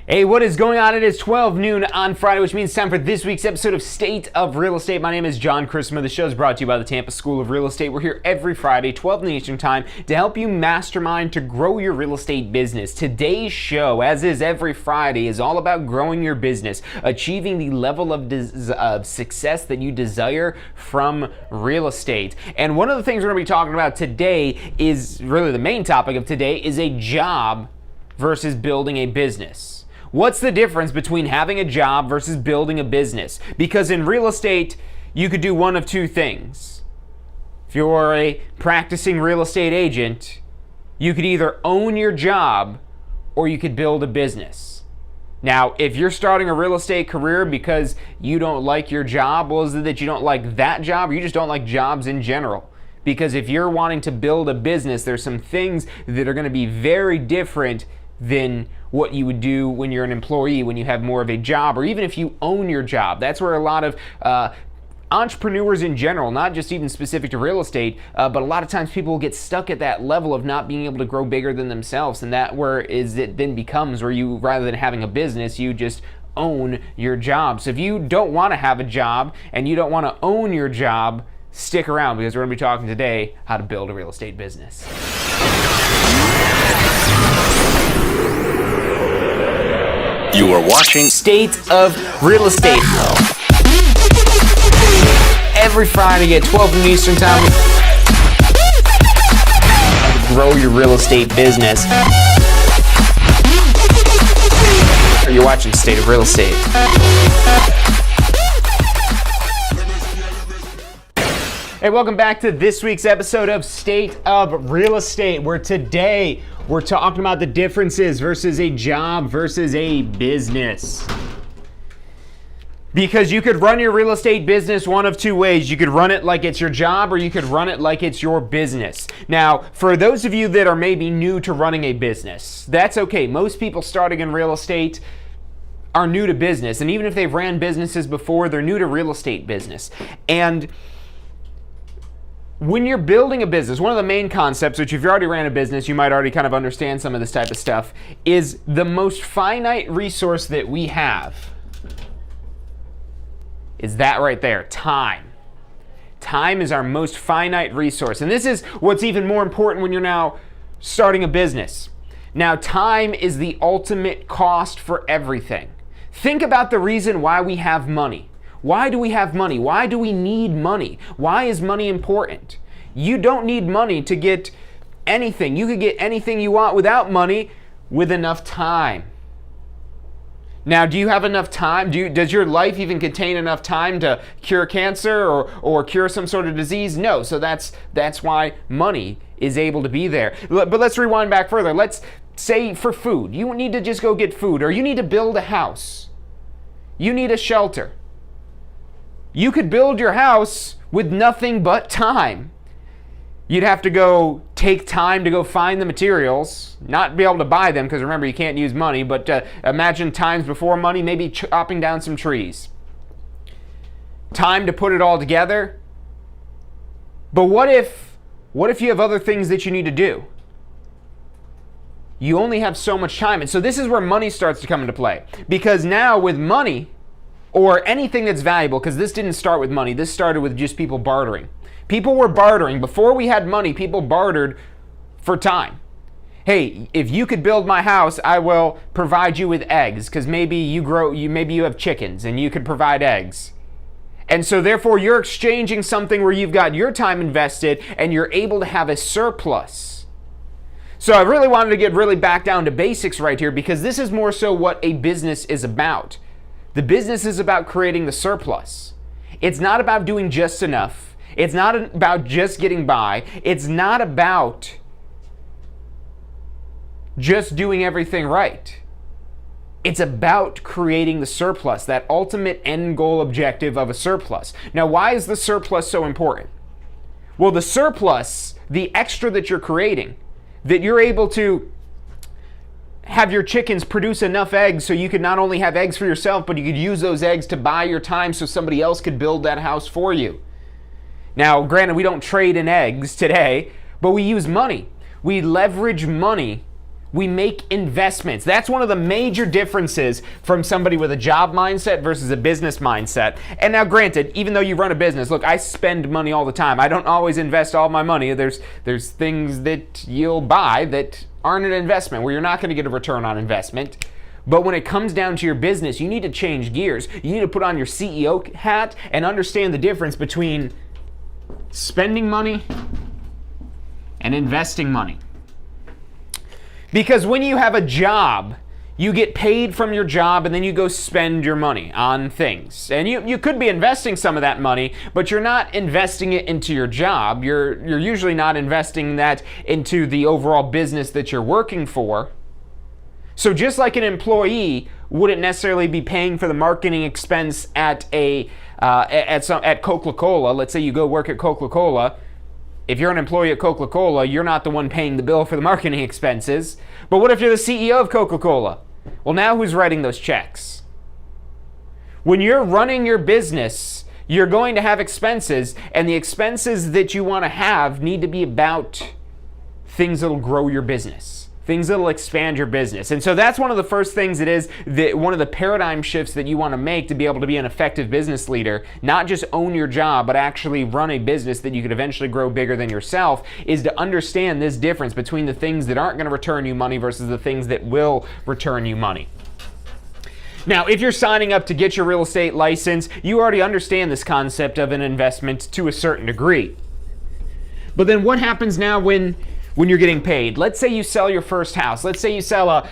Hey, what is going on? It is 12 noon on Friday, which means time for this week's episode of State of Real Estate. My name is John Christopher. The show is brought to you by the Tampa School of Real Estate. We're here every Friday, 12 noon Eastern Time, to help you mastermind to grow your real estate business. Today's show, as is every Friday, is all about growing your business, achieving the level of success that you desire from real estate. And one of the things we're going to be talking about today is really the main topic of today is a job versus building a business. What's the difference between having a job versus building a business? Because in real estate, you could do one of two things. If you're a practicing real estate agent, you could either own your job or you could build a business. Now, if you're starting a real estate career because you don't like your job, well, is it that you don't like that job or you just don't like jobs in general? Because if you're wanting to build a business, there's some things that are going to be very different than what you would do when you're an employee, when you have more of a job, or even if you own your job. That's where a lot of entrepreneurs in general, not just even specific to real estate, but a lot of times people get stuck at that level of not being able to grow bigger than themselves, and that where is it then becomes where you, rather than having a business, you just own your job. So if you don't want to have a job and you don't want to own your job, stick around, because we're going to be talking today how to build a real estate business. You are watching State of Real Estate. Every Friday at 12 noon Eastern Time. Grow your real estate business. You're watching State of Real Estate. Hey, welcome back to this week's episode of State of Real Estate, where today we're talking about the differences versus a job versus a business. Because you could run your real estate business one of two ways. You could run it like it's your job, or you could run it like it's your business. Now, for those of you that are maybe new to running a business, that's okay. Most people starting in real estate are new to business. And even if they've ran businesses before, they're new to real estate business. And when you're building a business, one of the main concepts, which if you already ran a business, you might already kind of understand some of this type of stuff, is the most finite resource that we have is that right there, time. Time is our most finite resource. And this is what's even more important when you're now starting a business. Now, time is the ultimate cost for everything. Think about the reason why we have money. Why do we have money? Why do we need money? Why is money important? You don't need money to get anything. You could get anything you want without money with enough time. Now, do you have enough time? Does your life even contain enough time to cure cancer or cure some sort of disease? No. So that's why money is able to be there. But let's rewind back further. Let's say for food. You need to just go get food, or you need to build a house. You need a shelter. You could build your house with nothing but time. You'd have to go take time to go find the materials, not be able to buy them, because remember, you can't use money, but imagine times before money, maybe chopping down some trees. Time to put it all together. But what if you have other things that you need to do? You only have so much time. And so this is where money starts to come into play. Because now with money, or anything that's valuable, because this didn't start with money, this started with just people bartering. People were bartering. Before we had money, people bartered for time. Hey, if you could build my house, I will provide you with eggs, because maybe you have chickens and you could provide eggs. And so therefore you're exchanging something where you've got your time invested and you're able to have a surplus. So I really wanted to get really back down to basics right here, because this is more so what a business is about. The business is about creating the surplus. It's not about doing just enough. It's not about just getting by. It's not about just doing everything right. It's about creating the surplus, that ultimate end goal objective of a surplus. Now, why is the surplus so important? Well, the surplus, the extra that you're creating, that you're able to have your chickens produce enough eggs so you could not only have eggs for yourself, but you could use those eggs to buy your time so somebody else could build that house for you. Now, granted, we don't trade in eggs today, but we use money. We leverage money. We make investments. That's one of the major differences from somebody with a job mindset versus a business mindset. And now, granted, even though you run a business, look, I spend money all the time. I don't always invest all my money. There's things that you'll buy that aren't an investment, where you're not going to get a return on investment. But when it comes down to your business, you need to change gears. You need to put on your CEO hat and understand the difference between spending money and investing money. Because when you have a job, you get paid from your job and then you go spend your money on things. And you could be investing some of that money, but you're not investing it into your job. You're usually not investing that into the overall business that you're working for. So just like an employee wouldn't necessarily be paying for the marketing expense at Coca-Cola. Let's say you go work at Coca-Cola. If you're an employee at Coca-Cola, you're not the one paying the bill for the marketing expenses. But what if you're the CEO of Coca-Cola? Well, now who's writing those checks? When you're running your business, you're going to have expenses, and the expenses that you want to have need to be about things that'll grow your business. Things that'll expand your business. And so that's one of the first things one of the paradigm shifts that you want to make to be able to be an effective business leader, not just own your job, but actually run a business that you could eventually grow bigger than yourself, is to understand this difference between the things that aren't going to return you money versus the things that will return you money. Now, if you're signing up to get your real estate license, you already understand this concept of an investment to a certain degree. But then what happens now when you're getting paid? Let's say you sell your first house. Let's say you sell a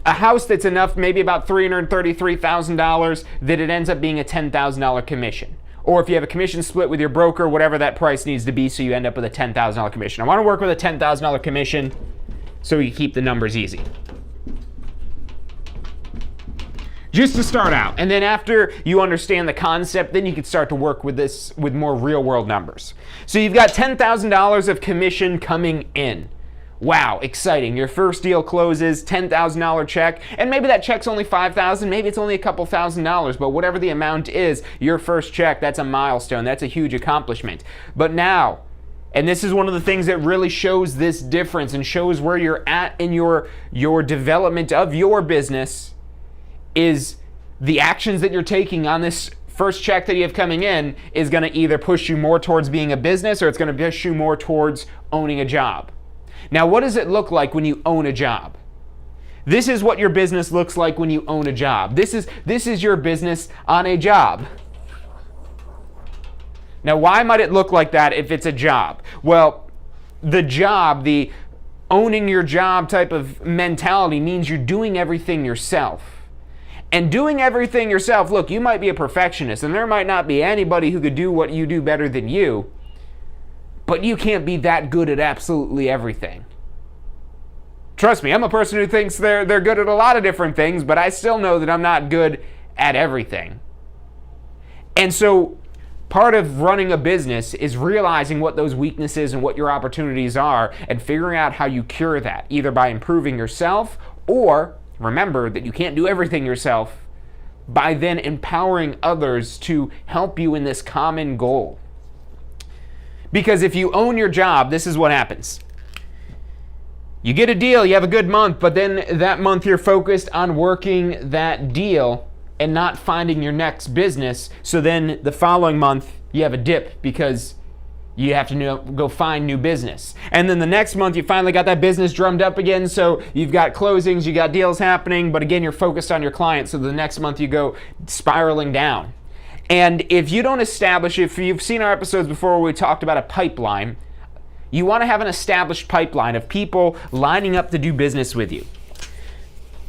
house that's enough, maybe about $333,000, that it ends up being a $10,000 commission. Or if you have a commission split with your broker, whatever that price needs to be, so you end up with a $10,000 commission. I want to work with a $10,000 commission so you keep the numbers easy. Just to start out. And then after you understand the concept, then you can start to work with this with more real world numbers. So you've got $10,000 of commission coming in. Wow, exciting. Your first deal closes, $10,000 check, and maybe that check's only $5,000, maybe it's only a couple $1,000s, but whatever the amount is, your first check, that's a milestone, that's a huge accomplishment. But now, and this is one of the things that really shows this difference and shows where you're at in your development of your business, is the actions that you're taking on this first check that you have coming in is going to either push you more towards being a business, or it's going to push you more towards owning a job. Now, what does it look like when you own a job? This is what your business looks like when you own a job. This is your business on a job. Now, why might it look like that if it's a job? Well, the job, the owning your job type of mentality means you're doing everything yourself. And doing everything yourself, look, you might be a perfectionist, and there might not be anybody who could do what you do better than you, but you can't be that good at absolutely everything. Trust me, I'm a person who thinks they're good at a lot of different things, but I still know that I'm not good at everything. And so part of running a business is realizing what those weaknesses and what your opportunities are and figuring out how you cure that, either by improving yourself or remember that you can't do everything yourself, by then empowering others to help you in this common goal. Because if you own your job, this is what happens. You get a deal, you have a good month, but then that month you're focused on working that deal and not finding your next business. So then the following month you have a dip because you have to go find new business. And then the next month you finally got that business drummed up again, so you've got closings, you got deals happening, but again you're focused on your clients, so the next month you go spiraling down. And if you don't establish, if you've seen our episodes before where we talked about a pipeline, you want to have an established pipeline of people lining up to do business with you.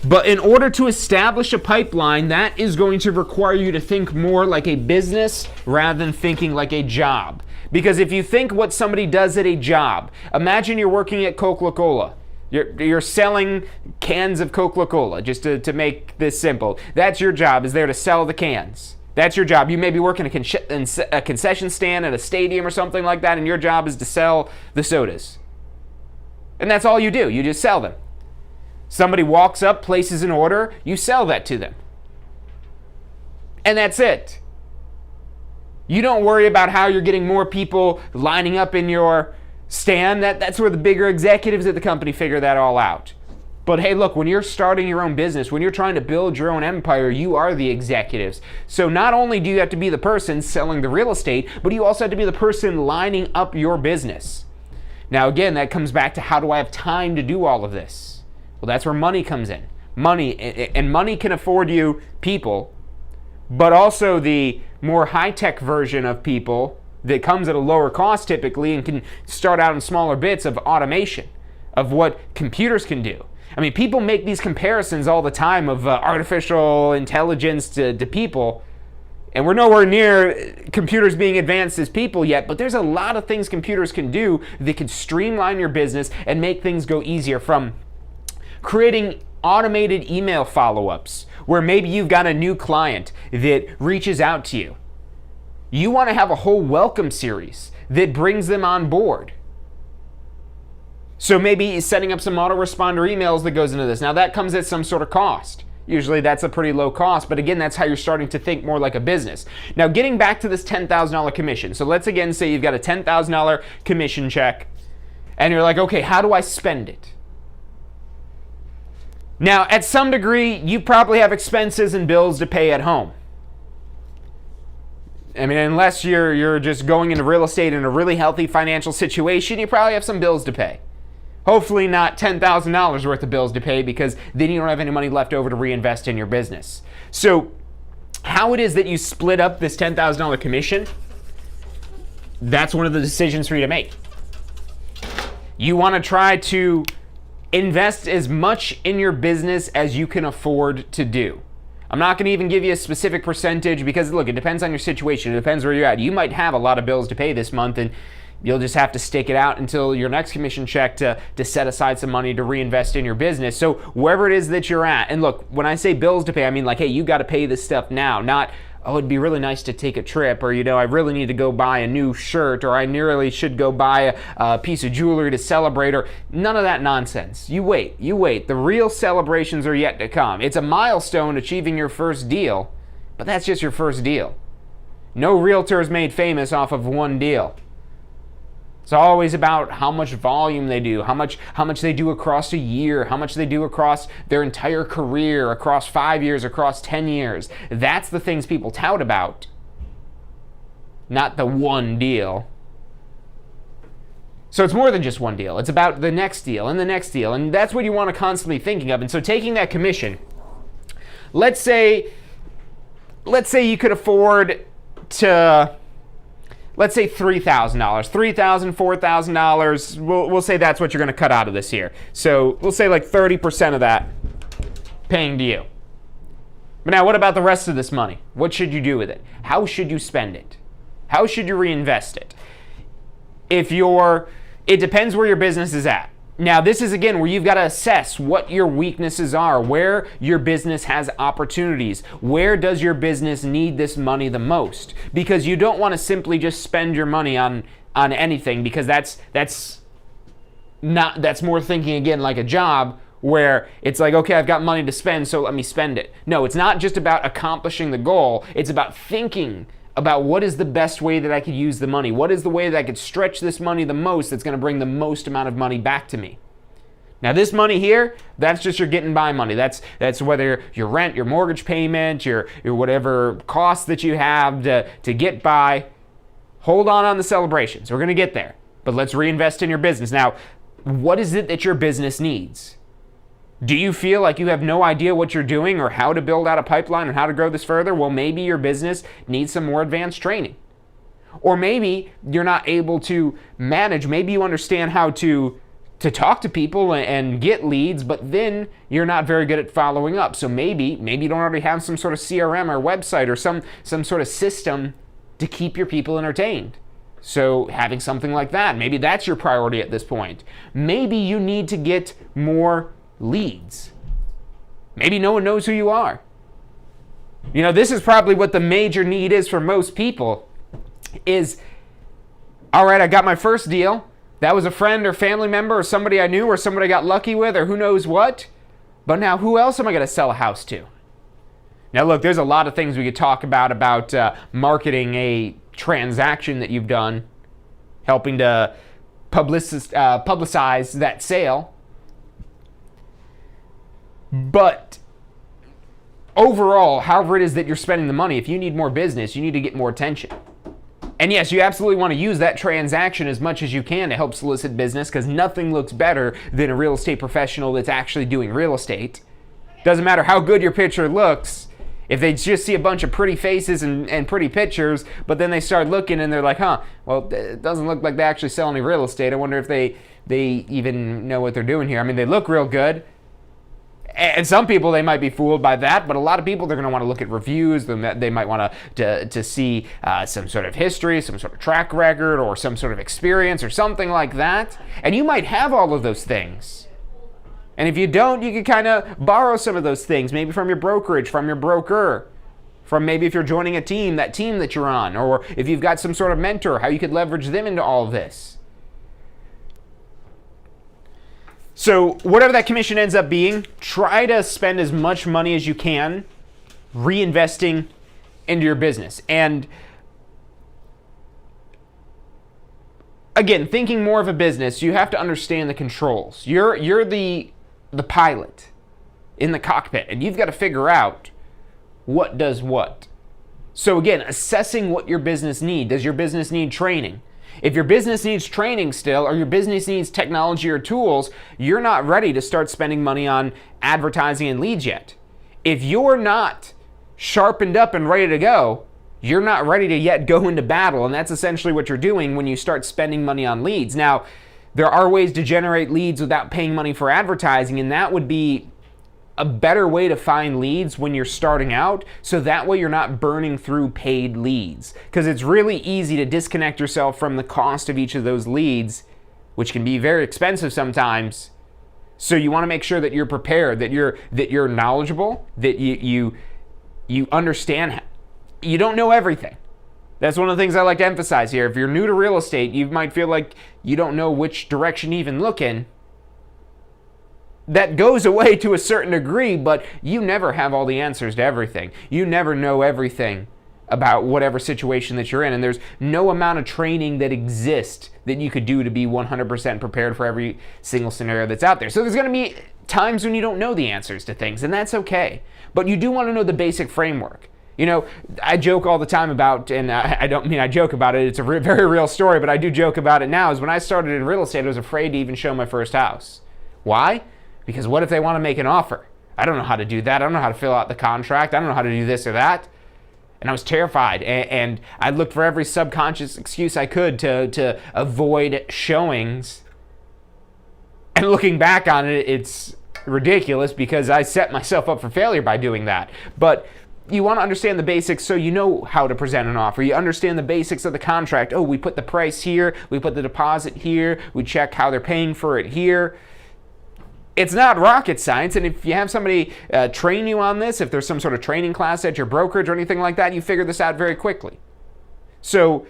But in order to establish a pipeline, that is going to require you to think more like a business rather than thinking like a job. Because if you think what somebody does at a job, imagine you're working at Coca-Cola. You're selling cans of Coca-Cola, just to make this simple. That's your job, is there to sell the cans. That's your job. You may be working a concession stand at a stadium or something like that, and your job is to sell the sodas. And that's all you do. You just sell them. Somebody walks up, places an order, you sell that to them. And that's it. You don't worry about how you're getting more people lining up in your stand. That's where the bigger executives at the company figure that all out. But hey, look, when you're starting your own business, when you're trying to build your own empire, you are the executives. So not only do you have to be the person selling the real estate, but you also have to be the person lining up your business. Now again, that comes back to, how do I have time to do all of this? Well, that's where money comes in. Money, and money can afford you people, but also the more high-tech version of people that comes at a lower cost typically and can start out in smaller bits of automation, of what computers can do. I mean, people make these comparisons all the time of artificial intelligence to people, and we're nowhere near computers being advanced as people yet, but there's a lot of things computers can do that can streamline your business and make things go easier, from creating automated email follow-ups where maybe you've got a new client that reaches out to you. You want to have a whole welcome series that brings them on board. So maybe setting up some autoresponder emails that goes into this. Now that comes at some sort of cost. Usually that's a pretty low cost, but again, that's how you're starting to think more like a business. Now getting back to this $10,000 commission. So let's again say you've got a $10,000 commission check and you're like, okay, how do I spend it? Now, at some degree, you probably have expenses and bills to pay at home. I mean, unless you're just going into real estate in a really healthy financial situation, you probably have some bills to pay. Hopefully not $10,000 worth of bills to pay, because then you don't have any money left over to reinvest in your business. So how it is that you split up this $10,000 commission, that's one of the decisions for you to make. You want to try to invest as much in your business as you can afford to do. I'm not going to even give you a specific percentage because, look, it depends on your situation. It depends where you're at. You might have a lot of bills to pay this month, and you'll just have to stick it out until your next commission check to set aside some money to reinvest in your business. So wherever it is that you're at, and look, when I say bills to pay, I mean like, hey, you got to pay this stuff now, not, oh, it'd be really nice to take a trip, or, I really need to go buy a new shirt, or I nearly should go buy a piece of jewelry to celebrate, or none of that nonsense. You wait. The real celebrations are yet to come. It's a milestone achieving your first deal, but that's just your first deal. No realtor is made famous off of one deal. It's always about how much volume they do, how much they do across a year, how much they do across their entire career, across 5 years, across 10 years. That's the things people tout about, not the one deal. So it's more than just one deal. It's about the next deal and the next deal. And that's what you want to constantly thinking of. And so taking that commission, let's say you could afford to, let's say $3,000, $3,000, $4,000. We'll say that's what you're going to cut out of this year. So we'll say like 30% of that paying to you. But now what about the rest of this money? What should you do with it? How should you spend it? How should you reinvest it? It depends where your business is at. Now, this is again where you've got to assess what your weaknesses are, where your business has opportunities, where does your business need this money the most? Because you don't want to simply just spend your money on anything, because that's more thinking again like a job, where it's like, okay, I've got money to spend, so let me spend it. No, it's not just about accomplishing the goal. It's about thinking about what is the best way that I could use the money. What is the way that I could stretch this money the most that's going to bring the most amount of money back to me? Now, this money here, that's just your getting by money. That's whether your rent, your mortgage payment, your whatever costs that you have to get by. Hold on the celebrations. We're going to get there. But let's reinvest in your business. Now, what is it that your business needs? Do you feel like you have no idea what you're doing or how to build out a pipeline and how to grow this further? Well, maybe your business needs some more advanced training. Or maybe you're not able to manage. Maybe you understand how to talk to people and get leads, but then you're not very good at following up. So maybe you don't already have some sort of CRM or website or some sort of system to keep your people entertained. So having something like that, maybe that's your priority at this point. Maybe you need to get more leads. Maybe no one knows who you are. This is probably what the major need is for most people is, all right, I got my first deal. That was a friend or family member or somebody I knew or somebody I got lucky with or who knows what. But now who else am I going to sell a house to? Now look, there's a lot of things we could talk about marketing a transaction that you've done, helping to publicize that sale. But overall, however it is that you're spending the money, if you need more business, you need to get more attention. And yes, you absolutely want to use that transaction as much as you can to help solicit business, because nothing looks better than a real estate professional that's actually doing real estate. Doesn't matter how good your picture looks, if they just see a bunch of pretty faces and pretty pictures, but then they start looking and they're like, well, it doesn't look like they actually sell any real estate. I wonder if they even know what they're doing here. I mean, they look real good. And some people, they might be fooled by that, but a lot of people, they're going to want to look at reviews. They might want to see some sort of history, some sort of track record, or some sort of experience, or something like that. And you might have all of those things. And if you don't, you can kind of borrow some of those things, maybe from your brokerage, from your broker, from maybe if you're joining a team, that team that you're on, or if you've got some sort of mentor, how you could leverage them into all of this. So whatever that commission ends up being, try to spend as much money as you can reinvesting into your business. And again, thinking more of a business, you have to understand the controls. You're the pilot in the cockpit, and you've got to figure out what does what. So again, assessing what your business needs. Does your business need training? If your business needs training still, or your business needs technology or tools, you're not ready to start spending money on advertising and leads yet. If you're not sharpened up and ready to go, you're not ready to yet go into battle, and that's essentially what you're doing when you start spending money on leads. Now, there are ways to generate leads without paying money for advertising, and that would be a better way to find leads when you're starting out, so that way you're not burning through paid leads. Because it's really easy to disconnect yourself from the cost of each of those leads, which can be very expensive sometimes. So you want to make sure that you're prepared, that you're knowledgeable, that you understand. You don't know everything. That's one of the things I like to emphasize here. If you're new to real estate, you might feel like you don't know which direction to even look in. That goes away to a certain degree, but you never have all the answers to everything. You never know everything about whatever situation that you're in, and there's no amount of training that exists that you could do to be 100% prepared for every single scenario that's out there. So there's going to be times when you don't know the answers to things, and that's okay. But you do want to know the basic framework. You know, I joke all the time about, and I don't mean I joke about it, it's a very real story, but I do joke about it now, is when I started in real estate, I was afraid to even show my first house. Why? Because what if they want to make an offer? I don't know how to do that. I don't know how to fill out the contract. I don't know how to do this or that. And I was terrified, and I looked for every subconscious excuse I could to avoid showings. And looking back on it, it's ridiculous because I set myself up for failure by doing that. But you want to understand the basics so you know how to present an offer. You understand the basics of the contract. Oh, we put the price here, we put the deposit here, we check how they're paying for it here. It's not rocket science, and if you have somebody train you on this, if there's some sort of training class at your brokerage or anything like that, you figure this out very quickly. So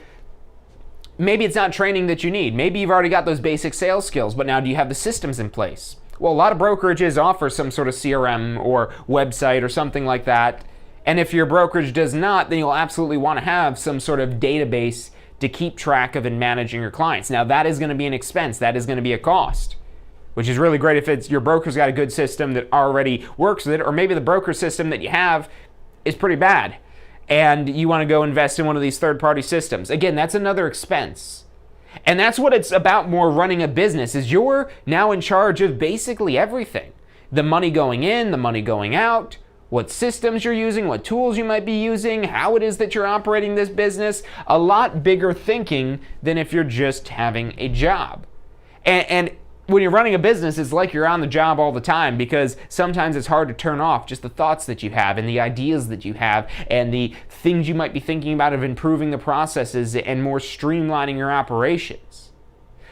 maybe it's not training that you need. Maybe you've already got those basic sales skills, but now do you have the systems in place? Well, a lot of brokerages offer some sort of CRM or website or something like that. And if your brokerage does not, then you'll absolutely want to have some sort of database to keep track of and managing your clients. Now, that is going to be an expense. That is going to be a cost, which is really great if it's your broker's got a good system that already works with it, or maybe the broker system that you have is pretty bad and you want to go invest in one of these third-party systems. Again, that's another expense. And that's what it's about more running a business, is you're now in charge of basically everything. The money going in, the money going out, what systems you're using, what tools you might be using, how it is that you're operating this business. A lot bigger thinking than if you're just having a job. And when you're running a business, it's like you're on the job all the time, because sometimes it's hard to turn off just the thoughts that you have and the ideas that you have and the things you might be thinking about of improving the processes and more streamlining your operations.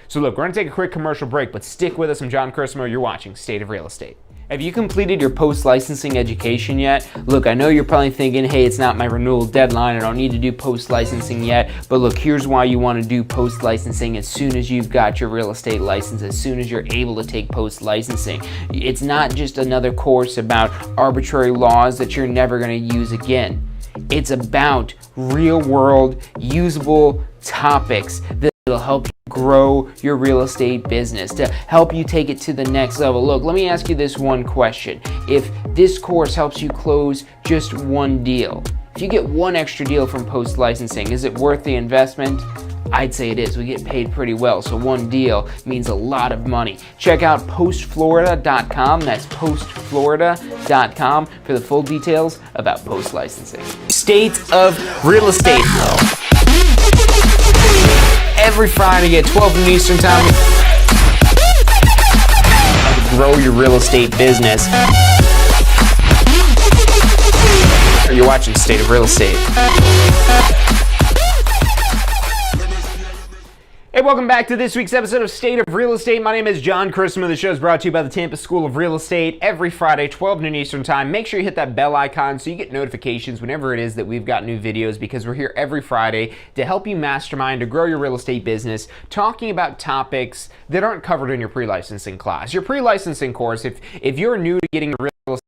So look, we're going to take a quick commercial break, but stick with us. I'm John Chrismo. You're watching State of Real Estate. Have you completed your post-licensing education yet? Look, I know you're probably thinking, hey, it's not my renewal deadline, I don't need to do post-licensing yet, but look, here's why you want to do post-licensing as soon as you've got your real estate license, as soon as you're able to take post-licensing. It's not just another course about arbitrary laws that you're never going to use again. It's about real-world, usable topics that will help you grow your real estate business, to help you take it to the next level. Look, let me ask you this one question. If this course helps you close just one deal, if you get one extra deal from post-licensing, is it worth the investment? I'd say it is. We get paid pretty well, so one deal means a lot of money. Check out postflorida.com. That's postflorida.com for the full details about post-licensing. State of Real Estate. Every Friday at 12 noon Eastern Time. Grow your real estate business. You're watching State of Real Estate. Hey, welcome back to this week's episode of State of Real Estate. My name is John Chrismo. The show is brought to you by the Tampa School of Real Estate every Friday, 12 noon Eastern Time. Make sure you hit that bell icon so you get notifications whenever it is that we've got new videos, because we're here every Friday to help you mastermind, to grow your real estate business, talking about topics that aren't covered in your pre-licensing class. Your pre-licensing course, if you're new to getting a real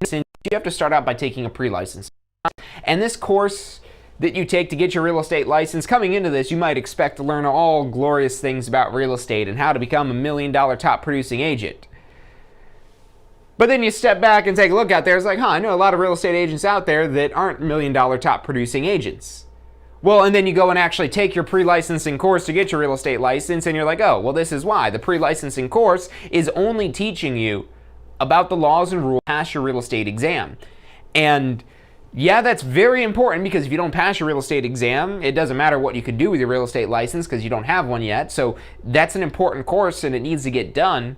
estate, you have to start out by taking a pre-licensing. And this course that you take to get your real estate license, coming into this, you might expect to learn all glorious things about real estate and how to become a $1 million top producing agent. But then you step back and take a look out there, it's like, I know a lot of real estate agents out there that aren't $1 million top producing agents. Well, and then you go and actually take your pre-licensing course to get your real estate license, and you're like, oh, well, this is why. The pre-licensing course is only teaching you about the laws and rules to pass your real estate exam. And yeah, that's very important, because if you don't pass your real estate exam, it doesn't matter what you could do with your real estate license because you don't have one yet. So that's an important course and it needs to get done.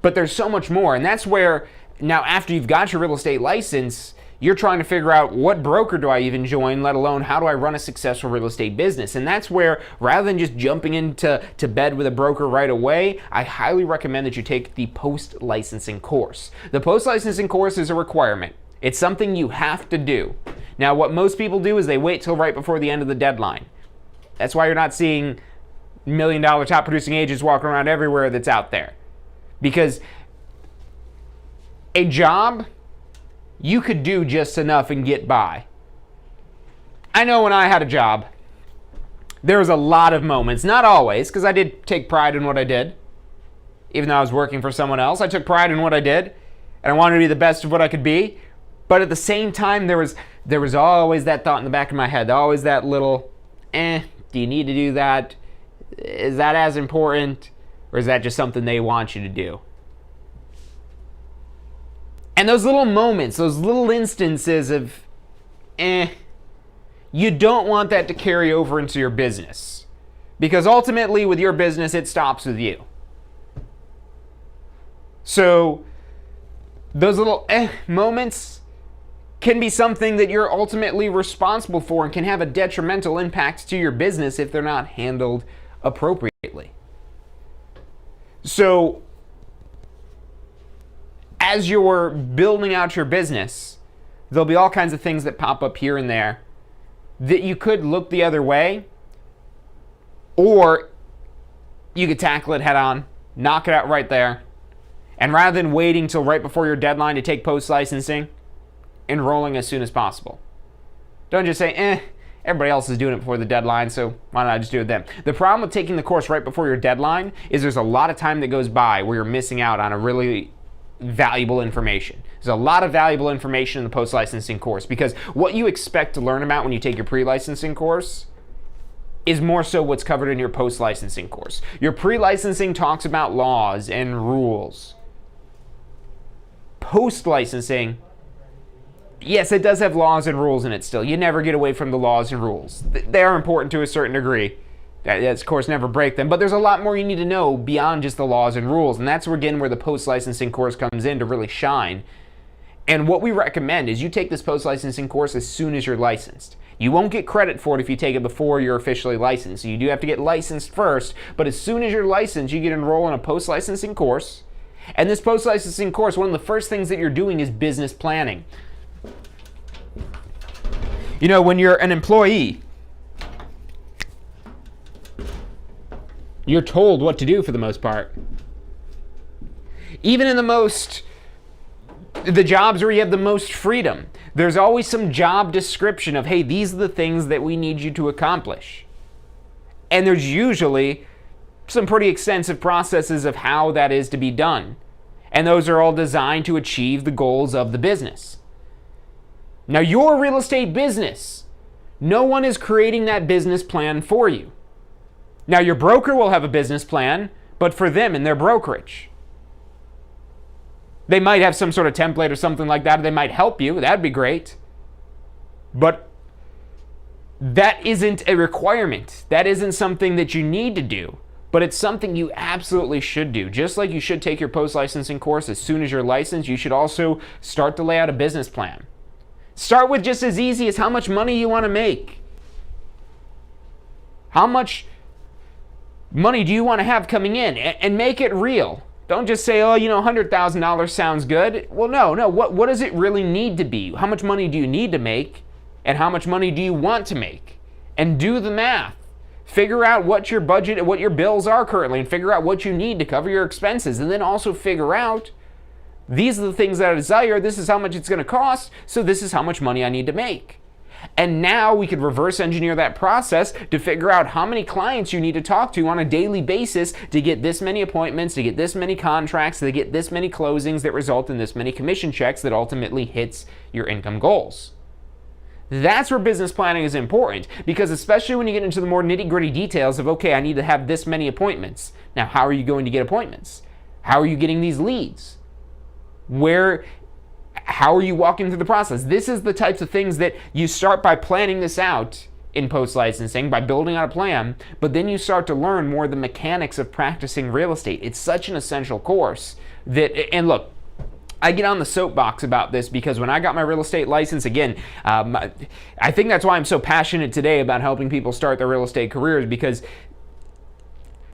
But there's so much more. And that's where now, after you've got your real estate license, you're trying to figure out, what broker do I even join, let alone how do I run a successful real estate business? And that's where, rather than just jumping into bed with a broker right away, I highly recommend that you take the post-licensing course. The post-licensing course is a requirement. It's something you have to do. Now, what most people do is they wait till right before the end of the deadline. That's why you're not seeing $1 million top producing agents walking around everywhere that's out there. Because a job, you could do just enough and get by. I know when I had a job, there was a lot of moments, not always, because I did take pride in what I did. Even though I was working for someone else, I took pride in what I did, and I wanted to be the best of what I could be. But at the same time, there was always that thought in the back of my head, always that little, do you need to do that? Is that as important? Or is that just something they want you to do? And those little moments, those little instances of, you don't want that to carry over into your business. Because ultimately, with your business, it stops with you. So, those little moments can be something that you're ultimately responsible for and can have a detrimental impact to your business if they're not handled appropriately. So, as you're building out your business, there'll be all kinds of things that pop up here and there that you could look the other way, or you could tackle it head on, knock it out right there, and rather than waiting till right before your deadline to take post-licensing, enrolling as soon as possible. Don't just say, everybody else is doing it before the deadline, so why not I just do it then? The problem with taking the course right before your deadline is there's a lot of time that goes by where you're missing out on a really valuable information. There's a lot of valuable information in the post-licensing course, because what you expect to learn about when you take your pre-licensing course is more so what's covered in your post-licensing course. Your pre-licensing talks about laws and rules. Post-licensing, yes, it does have laws and rules in it still. You never get away from the laws and rules. They are important to a certain degree. That's, of course, never break them. But there's a lot more you need to know beyond just the laws and rules. And that's, again, where the post-licensing course comes in to really shine. And what we recommend is you take this post-licensing course as soon as you're licensed. You won't get credit for it if you take it before you're officially licensed. So you do have to get licensed first. But as soon as you're licensed, you can enroll in a post-licensing course. And this post-licensing course, one of the first things that you're doing is business planning. You know, when you're an employee, you're told what to do for the most part. Even in the jobs where you have the most freedom, there's always some job description of, hey, these are the things that we need you to accomplish. And there's usually some pretty extensive processes of how that is to be done. And those are all designed to achieve the goals of the business. Now, your real estate business, no one is creating that business plan for you. Now, your broker will have a business plan, but for them and their brokerage. They might have some sort of template or something like that, or they might help you. That'd be great. But that isn't a requirement. That isn't something that you need to do. But it's something you absolutely should do. Just like you should take your post-licensing course as soon as you're licensed, you should also start to lay out a business plan. Start with just as easy as how much money you want to make. How much money do you want to have coming in? And make it real. Don't just say, $100,000 sounds good. Well, no. What does it really need to be? How much money do you need to make? And how much money do you want to make? And do the math. Figure out what your budget and what your bills are currently, and figure out what you need to cover your expenses. And then also figure out, these are the things that I desire, this is how much it's going to cost, so this is how much money I need to make. And now we could reverse engineer that process to figure out how many clients you need to talk to on a daily basis to get this many appointments, to get this many contracts, to get this many closings that result in this many commission checks that ultimately hits your income goals. That's where business planning is important, because especially when you get into the more nitty-gritty details of, okay, I need to have this many appointments. Now, how are you going to get appointments? How are you getting these leads? How are you walking through the process? This is the types of things that you start by planning this out in post-licensing, by building out a plan, but then you start to learn more the mechanics of practicing real estate. It's such an essential course and look, I get on the soapbox about this because when I got my real estate license, again, I think that's why I'm so passionate today about helping people start their real estate careers, because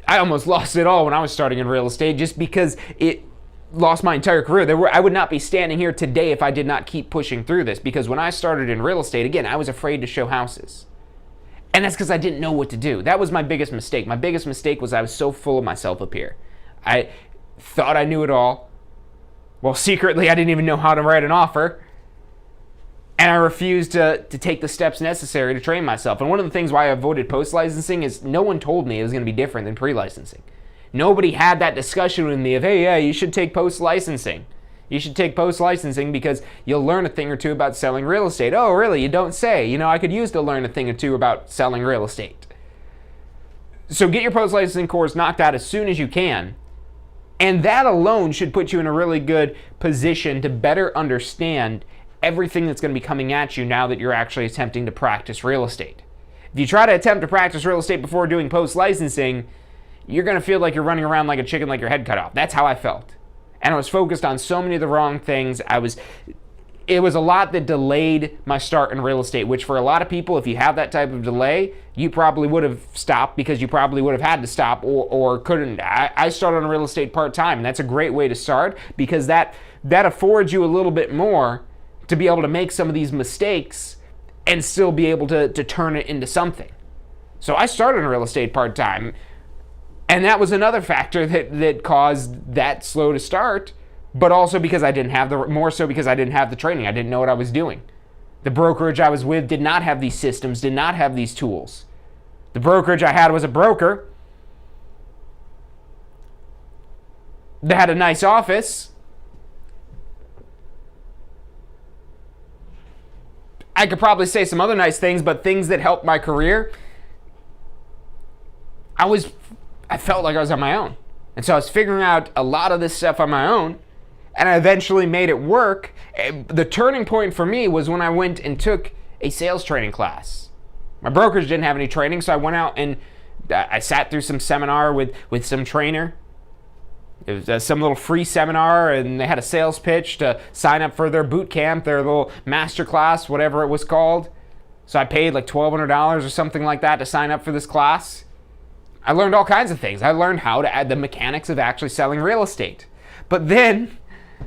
I almost lost it all when I was starting in real estate, just because it lost my entire career. I would not be standing here today if I did not keep pushing through this, because when I started in real estate, again, I was afraid to show houses. And that's because I didn't know what to do. That was my biggest mistake. My biggest mistake was I was so full of myself up here. I thought I knew it all. Well, secretly, I didn't even know how to write an offer. And I refused to take the steps necessary to train myself. And one of the things why I avoided post-licensing is no one told me it was going to be different than pre-licensing. Nobody had that discussion with me of, hey, yeah, you should take post-licensing. You should take post-licensing because you'll learn a thing or two about selling real estate. Oh, really? You don't say. I could use to learn a thing or two about selling real estate. So get your post-licensing course knocked out as soon as you can. And that alone should put you in a really good position to better understand everything that's going to be coming at you now that you're actually attempting to practice real estate. If you try to attempt to practice real estate before doing post-licensing, you're going to feel like you're running around like a chicken like your head cut off. That's how I felt. And I was focused on so many of the wrong things. It was a lot that delayed my start in real estate, which for a lot of people, if you have that type of delay, you probably would have stopped because you probably would have had to stop or couldn't. I started on real estate part-time, and that's a great way to start because that affords you a little bit more to be able to make some of these mistakes and still be able to turn it into something. So I started in real estate part-time, and that was another factor that caused that slow to start, but also because I didn't have more so because I didn't have the training. I didn't know what I was doing. The brokerage I was with did not have these systems, did not have these tools. The brokerage I had was a broker that had a nice office. I could probably say some other nice things, but things that helped my career, I felt like I was on my own. And so I was figuring out a lot of this stuff on my own, and I eventually made it work. The turning point for me was when I went and took a sales training class. My brokerage didn't have any training, so I went out and I sat through some seminar with some trainer. It was some little free seminar, and they had a sales pitch to sign up for their boot camp, their little master class, whatever it was called. So I paid like $1,200 or something like that to sign up for this class. I learned all kinds of things. I learned how to add the mechanics of actually selling real estate. But then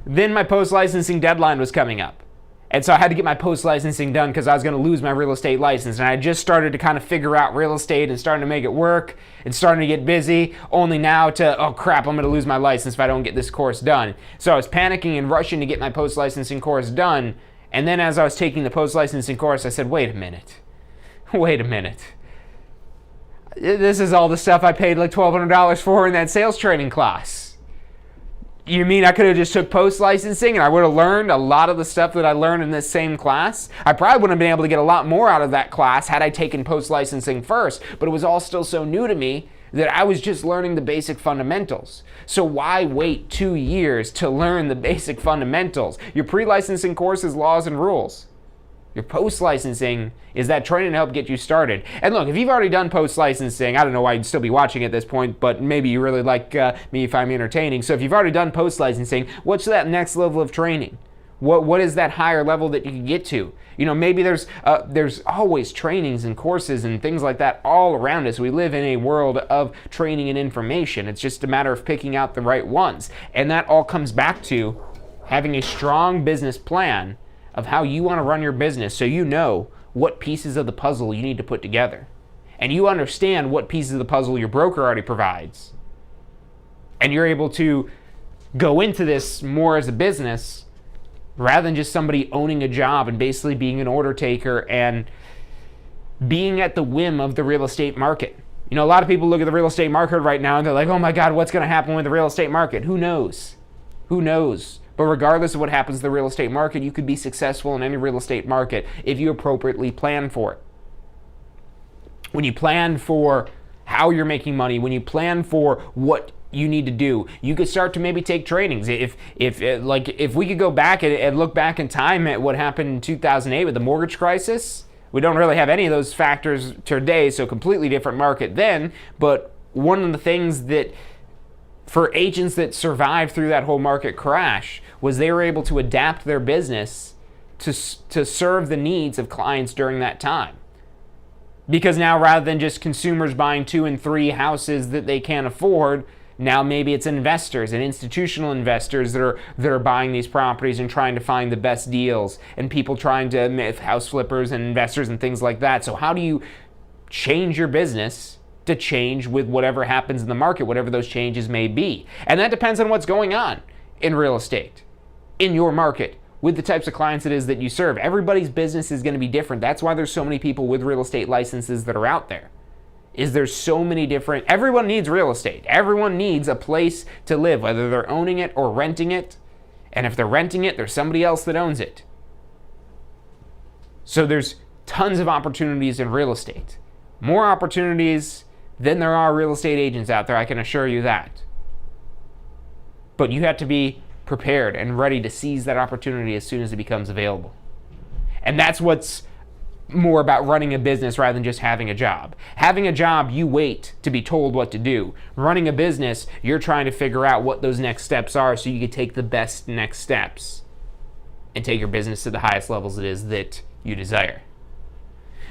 my post-licensing deadline was coming up. And so I had to get my post-licensing done because I was going to lose my real estate license. And I just started to kind of figure out real estate and starting to make it work and starting to get busy, only now to, oh crap, I'm going to lose my license if I don't get this course done. So I was panicking and rushing to get my post-licensing course done. And then as I was taking the post-licensing course, I said, wait a minute. This is all the stuff I paid like $1,200 for in that sales training class. You mean I could have just took post-licensing and I would have learned a lot of the stuff that I learned in this same class? I probably wouldn't have been able to get a lot more out of that class had I taken post-licensing first, but it was all still so new to me that I was just learning the basic fundamentals. So why wait 2 years to learn the basic fundamentals? Your pre-licensing course is laws and rules. Your post-licensing is that training to help get you started. And look, if you've already done post-licensing, I don't know why you'd still be watching at this point, but maybe you really like me, you find me entertaining. So if you've already done post-licensing, what's that next level of training? What is that higher level that you can get to? Maybe there's always trainings and courses and things like that all around us. We live in a world of training and information. It's just a matter of picking out the right ones. And that all comes back to having a strong business plan of how you want to run your business so you know what pieces of the puzzle you need to put together. And you understand what pieces of the puzzle your broker already provides. And you're able to go into this more as a business rather than just somebody owning a job and basically being an order taker and being at the whim of the real estate market. A lot of people look at the real estate market right now and they're like, oh my God, what's going to happen with the real estate market? Who knows? But regardless of what happens to the real estate market, you could be successful in any real estate market if you appropriately plan for it. When you plan for how you're making money, when you plan for what you need to do, you could start to maybe take trainings. If we could go back and look back in time at what happened in 2008 with the mortgage crisis, we don't really have any of those factors today, so completely different market then. But one of the things that for agents that survived through that whole market crash was they were able to adapt their business to serve the needs of clients during that time. Because now rather than just consumers buying 2 and 3 houses that they can't afford, now maybe it's investors and institutional investors that are buying these properties and trying to find the best deals, and people trying to house flippers and investors and things like that. So how do you change your business to change with whatever happens in the market, whatever those changes may be? And that depends on what's going on in real estate, in your market, with the types of clients it is that you serve. Everybody's business is going to be different. That's why there's so many people with real estate licenses that are out there. There's so many different, everyone needs real estate. Everyone needs a place to live, whether they're owning it or renting it. And if they're renting it, there's somebody else that owns it. So there's tons of opportunities in real estate. More opportunities than there are real estate agents out there, I can assure you that. But you have to be prepared and ready to seize that opportunity as soon as it becomes available. And that's what's more about running a business rather than just having a job. Having a job, you wait to be told what to do. Running a business, you're trying to figure out what those next steps are so you can take the best next steps and take your business to the highest levels it is that you desire.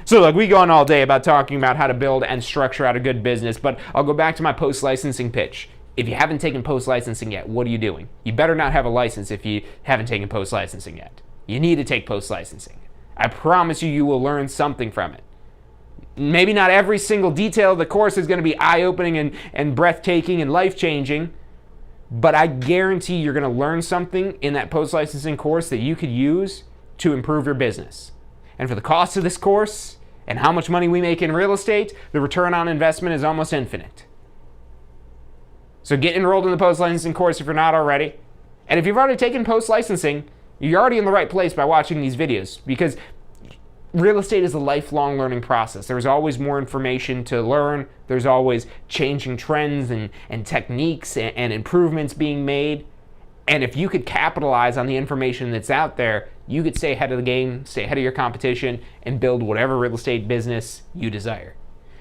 So look, we go on all day about talking about how to build and structure out a good business, but I'll go back to my post-licensing pitch. If you haven't taken post-licensing yet, what are you doing? You better not have a license if you haven't taken post-licensing yet. You need to take post-licensing. I promise you, you will learn something from it. Maybe not every single detail of the course is going to be eye-opening and breathtaking and life-changing, but I guarantee you're going to learn something in that post-licensing course that you could use to improve your business. And for the cost of this course and how much money we make in real estate, the return on investment is almost infinite. So get enrolled in the post-licensing course if you're not already. And if you've already taken post-licensing, you're already in the right place by watching these videos, because real estate is a lifelong learning process. There's always more information to learn. There's always changing trends and techniques and improvements being made. And if you could capitalize on the information that's out there, you could stay ahead of the game, stay ahead of your competition, and build whatever real estate business you desire.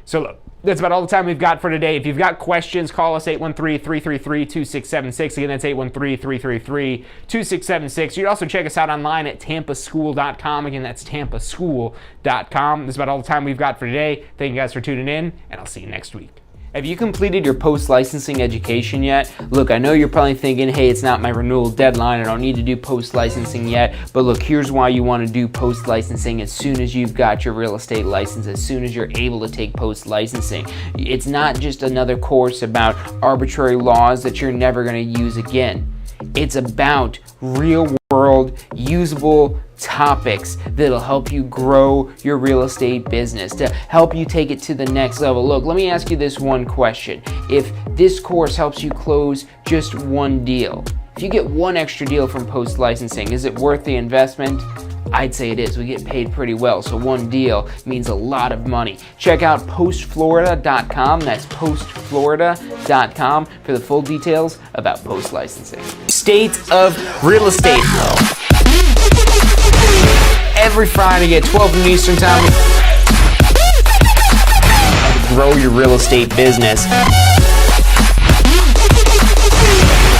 So look, that's about all the time we've got for today. If you've got questions, call us 813-333-2676. Again, that's 813-333-2676. You can also check us out online at tampaschool.com. Again, that's tampaschool.com. That's about all the time we've got for today. Thank you guys for tuning in, and I'll see you next week. Have you completed your post-licensing education yet? Look, I know you're probably thinking, hey, it's not my renewal deadline, I don't need to do post-licensing yet, but look, here's why you want to do post-licensing as soon as you've got your real estate license, as soon as you're able to take post-licensing. It's not just another course about arbitrary laws that you're never going to use again. It's about real-world, usable topics that'll help you grow your real estate business, to help you take it to the next level. Look, let me ask you this one question. If this course helps you close just one deal, if you get one extra deal from post-licensing, is it worth the investment? I'd say it is. We get paid pretty well, so one deal means a lot of money. Check out postflorida.com. That's postflorida.com for the full details about post-licensing. State of real estate. Every Friday at 12 noon Eastern Time. Grow your real estate business.